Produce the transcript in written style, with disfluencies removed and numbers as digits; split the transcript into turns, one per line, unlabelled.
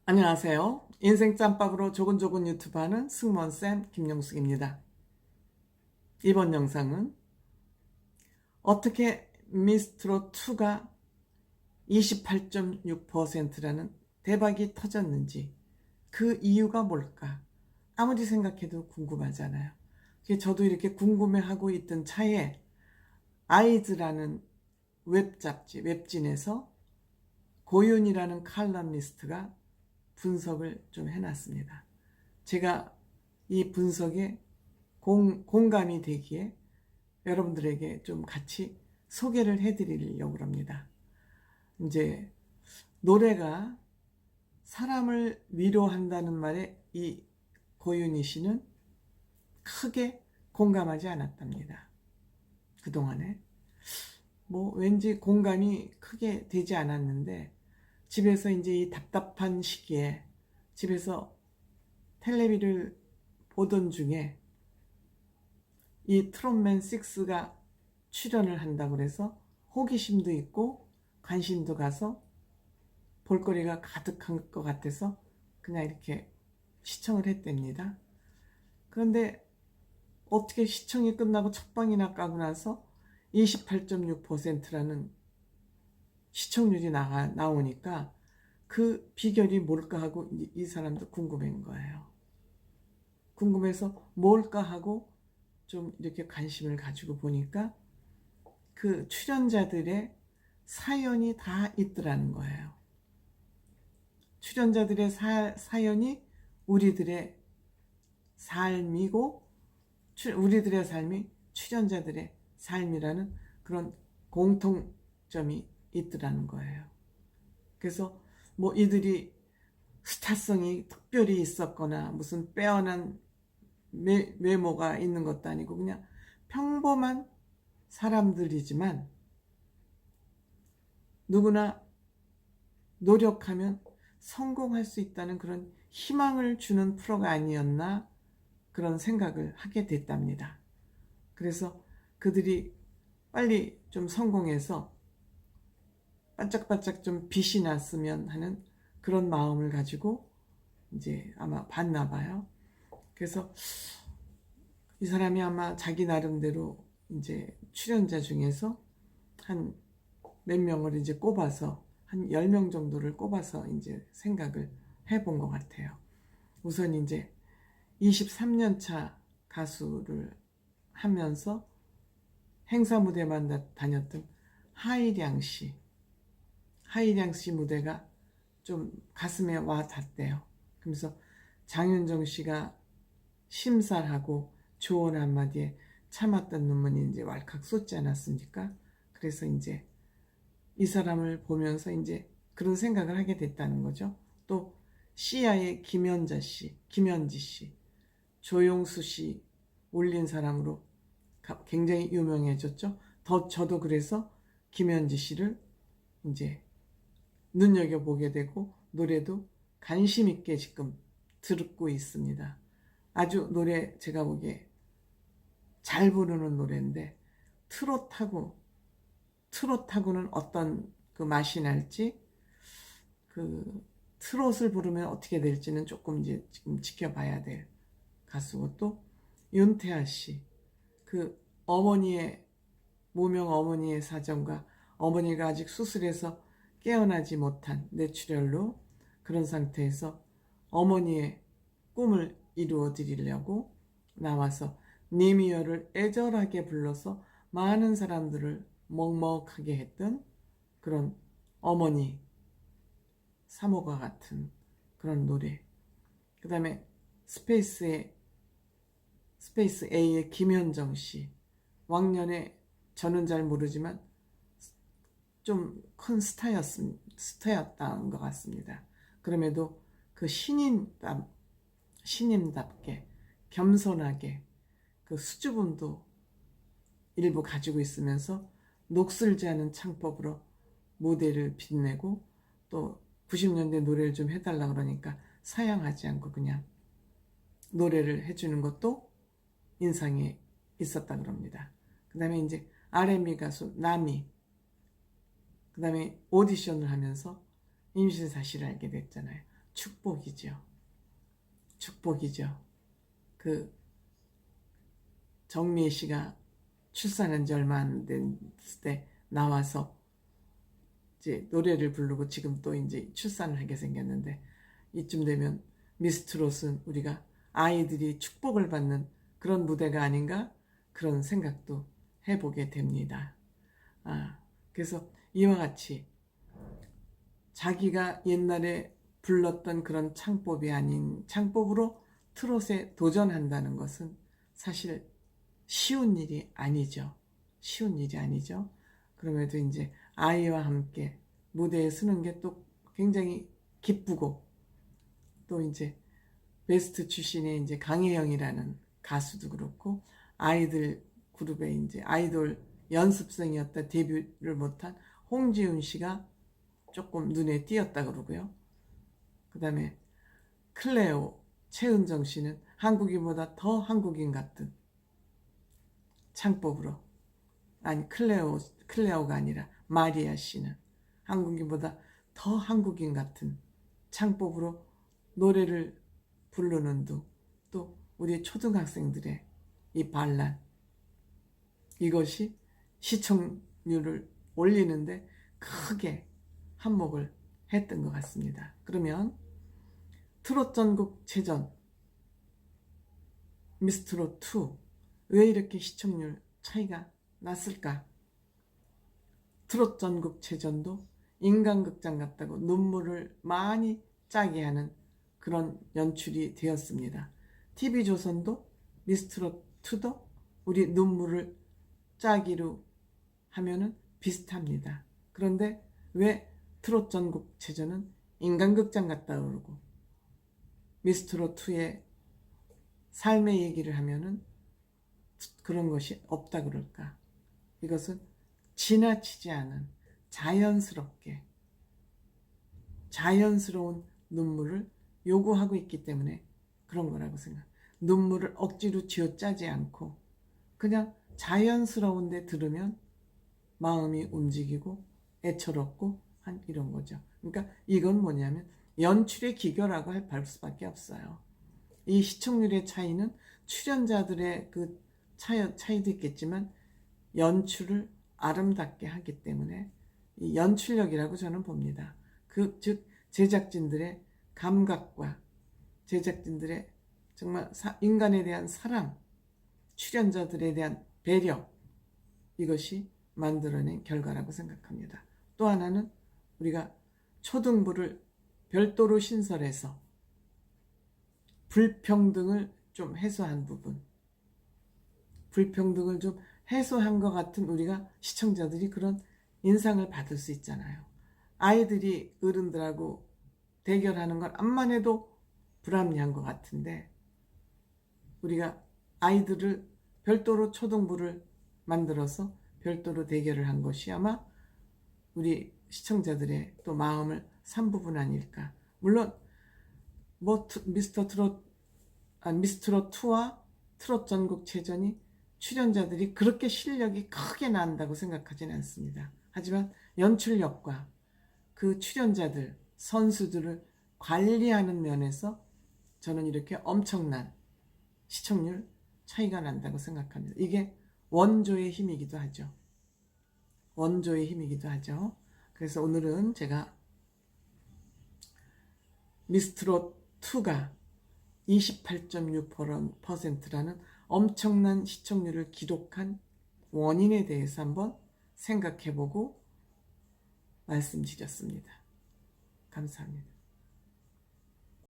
안녕하세요. 인생 짬밥으로 조근조근 유튜브 하는 승무원쌤 김용숙입니다. 이번 영상은 어떻게 미스트롯2가 28.6%라는 대박이 터졌는지, 그 이유가 뭘까? 아무리 생각해도 궁금하잖아요. 저도 이렇게 궁금해하고 있던 차에 아이즈라는 웹진에서 고윤이라는 칼럼니스트가 분석을 좀 해놨습니다. 제가 이 분석에 공감이 되기에 여러분들에게 좀 같이 소개를 해드리려고 합니다. 이제 노래가 사람을 위로한다는 말에 이 고윤희 씨는 크게 공감하지 않았답니다. 그동안에 왠지 공감이 크게 되지 않았는데, 집에서 이제 이 답답한 시기에 집에서 텔레비를 보던 중에 이 트롯맨 6가 출연을 한다고 그래서 호기심도 있고 관심도 가서 볼거리가 가득한 것 같아서 그냥 이렇게 시청을 했답니다. 그런데 어떻게 시청이 끝나고 첫 방이나 까고 나서 28.6%라는 시청률이 나오니까 그 비결이 뭘까 하고 이 사람도 궁금한 거예요. 궁금해서 뭘까 하고 좀 이렇게 관심을 가지고 보니까 그 출연자들의 사연이 다 있더라는 거예요. 출연자들의 사연이 우리들의 삶이고, 우리들의 삶이 출연자들의 삶이라는 그런 공통점이 있더라는 거예요. 그래서 이들이 스타성이 특별히 있었거나 무슨 빼어난 외모가 있는 것도 아니고 그냥 평범한 사람들이지만 누구나 노력하면 성공할 수 있다는 그런 희망을 주는 프로가 아니었나, 그런 생각을 하게 됐답니다. 그래서 그들이 빨리 좀 성공해서 반짝반짝 좀 빛이 났으면 하는 그런 마음을 가지고 이제 아마 봤나 봐요. 그래서 이 사람이 아마 자기 나름대로 이제 출연자 중에서 한 몇 명을 이제 꼽아서 한 10명 정도를 꼽아서 이제 생각을 해본 것 같아요. 우선 이제 23년 차 가수를 하면서 행사 무대만 다녔던 하이량 씨 무대가 좀 가슴에 와 닿대요. 그러면서 장윤정 씨가 심살하고 조언 한마디에 참았던 눈물이 이제 왈칵 쏟지 않았습니까? 그래서 이제 이 사람을 보면서 이제 그런 생각을 하게 됐다는 거죠. 또 시아의 김연지 씨, 조용수 씨 올린 사람으로 굉장히 유명해졌죠. 저도 그래서 김연지 씨를 이제 눈여겨보게 되고 노래도 관심 있게 지금 듣고 있습니다. 아주 노래 제가 보기에 잘 부르는 노래인데, 트롯하고는 어떤 그 맛이 날지, 그 트롯을 부르면 어떻게 될지는 조금 이제 지금 지켜봐야 될 가수고, 또 윤태아 씨, 그 무명 어머니의 사정과 어머니가 아직 수술해서 깨어나지 못한 뇌출혈로 그런 상태에서 어머니의 꿈을 이루어 드리려고 나와서 니미어를 애절하게 불러서 많은 사람들을 먹먹하게 했던 그런 어머니 사모가 같은 그런 노래. 그 다음에 스페이스 A의 김현정 씨, 왕년에 저는 잘 모르지만 좀 큰 스타였던 것 같습니다. 그럼에도 그 신임답게 겸손하게 그 수줍음도 일부 가지고 있으면서 녹슬지 않은 창법으로 무대를 빛내고, 또 90년대 노래를 좀 해달라 그러니까 사양하지 않고 그냥 노래를 해주는 것도 인상이 있었다 그럽니다. 그 다음에 이제 R&B 가수 나미, 그 다음에 오디션을 하면서 임신 사실을 알게 됐잖아요. 축복이죠. 축복이죠. 그 정미애 씨가 출산한 지 얼마 안 됐을 때 나와서 이제 노래를 부르고 지금 또 이제 출산을 하게 생겼는데, 이쯤 되면 미스트롯은 우리가 아이들이 축복을 받는 그런 무대가 아닌가, 그런 생각도 해보게 됩니다. 그래서 이와 같이 자기가 옛날에 불렀던 그런 창법이 아닌 창법으로 트롯에 도전한다는 것은 사실 쉬운 일이 아니죠. 쉬운 일이 아니죠. 그럼에도 이제 아이와 함께 무대에 서는 게 또 굉장히 기쁘고, 또 이제 베스트 출신의 이제 강혜영이라는 가수도 그렇고, 아이들 그룹의 이제 아이돌 연습생이었다 데뷔를 못한 홍지훈 씨가 조금 눈에 띄었다 그러고요. 그 다음에 클레오 최은정 씨는 한국인보다 더 한국인 같은 창법으로, 아니 클레오가 아니라 마리아 씨는 한국인보다 더 한국인 같은 창법으로 노래를 부르는 둥, 또 우리 초등학생들의 이 반란, 이것이 시청률을 올리는데 크게 한몫을 했던 것 같습니다. 그러면 트롯 전국체전 미스트롯 2 왜 이렇게 시청률 차이가 났을까? 트롯 전국체전도 인간극장 같다고 눈물을 많이 짜게 하는 그런 연출이 되었습니다. TV조선도 미스트롯 2도 우리 눈물을 짜기로 하면은 비슷합니다. 그런데 왜 트롯 전국체전은 인간극장 같다 그러고 미스트롯 2의 삶의 얘기를 하면은 그런 것이 없다 그럴까? 이것은 지나치지 않은 자연스러운 눈물을 요구하고 있기 때문에 그런 거라고 생각. 눈물을 억지로 쥐어짜지 않고 그냥 자연스러운데 들으면 마음이 움직이고 애처롭고 한 이런 거죠. 그러니까 이건 뭐냐면 연출의 기교라고 할 수밖에 없어요. 이 시청률의 차이는 출연자들의 그 차이도 있겠지만 연출을 아름답게 하기 때문에 이 연출력이라고 저는 봅니다. 즉 제작진들의 감각과 제작진들의 정말 인간에 대한 사랑, 출연자들에 대한 배려, 이것이 만들어낸 결과라고 생각합니다. 또 하나는 우리가 초등부를 별도로 신설해서 불평등을 좀 해소한 부분, 불평등을 좀 해소한 것 같은 우리가 시청자들이 그런 인상을 받을 수 있잖아요. 아이들이 어른들하고 대결하는 걸 암만 해도 불합리한 것 같은데 우리가 아이들을 별도로 초등부를 만들어서 별도로 대결을 한 것이 아마 우리 시청자들의 또 마음을 산 부분 아닐까. 물론 뭐 미스트롯 2와 트롯 전국체전이 출연자들이 그렇게 실력이 크게 난다고 생각하지는 않습니다. 하지만 연출력과 그 출연자들, 선수들을 관리하는 면에서 저는 이렇게 엄청난 시청률 차이가 난다고 생각합니다. 이게 원조의 힘이기도 하죠. 원조의 힘이기도 하죠. 그래서 오늘은 제가 미스트롯 2가 28.6%라는 엄청난 시청률을 기록한 원인에 대해서 한번 생각해보고 말씀드렸습니다. 감사합니다.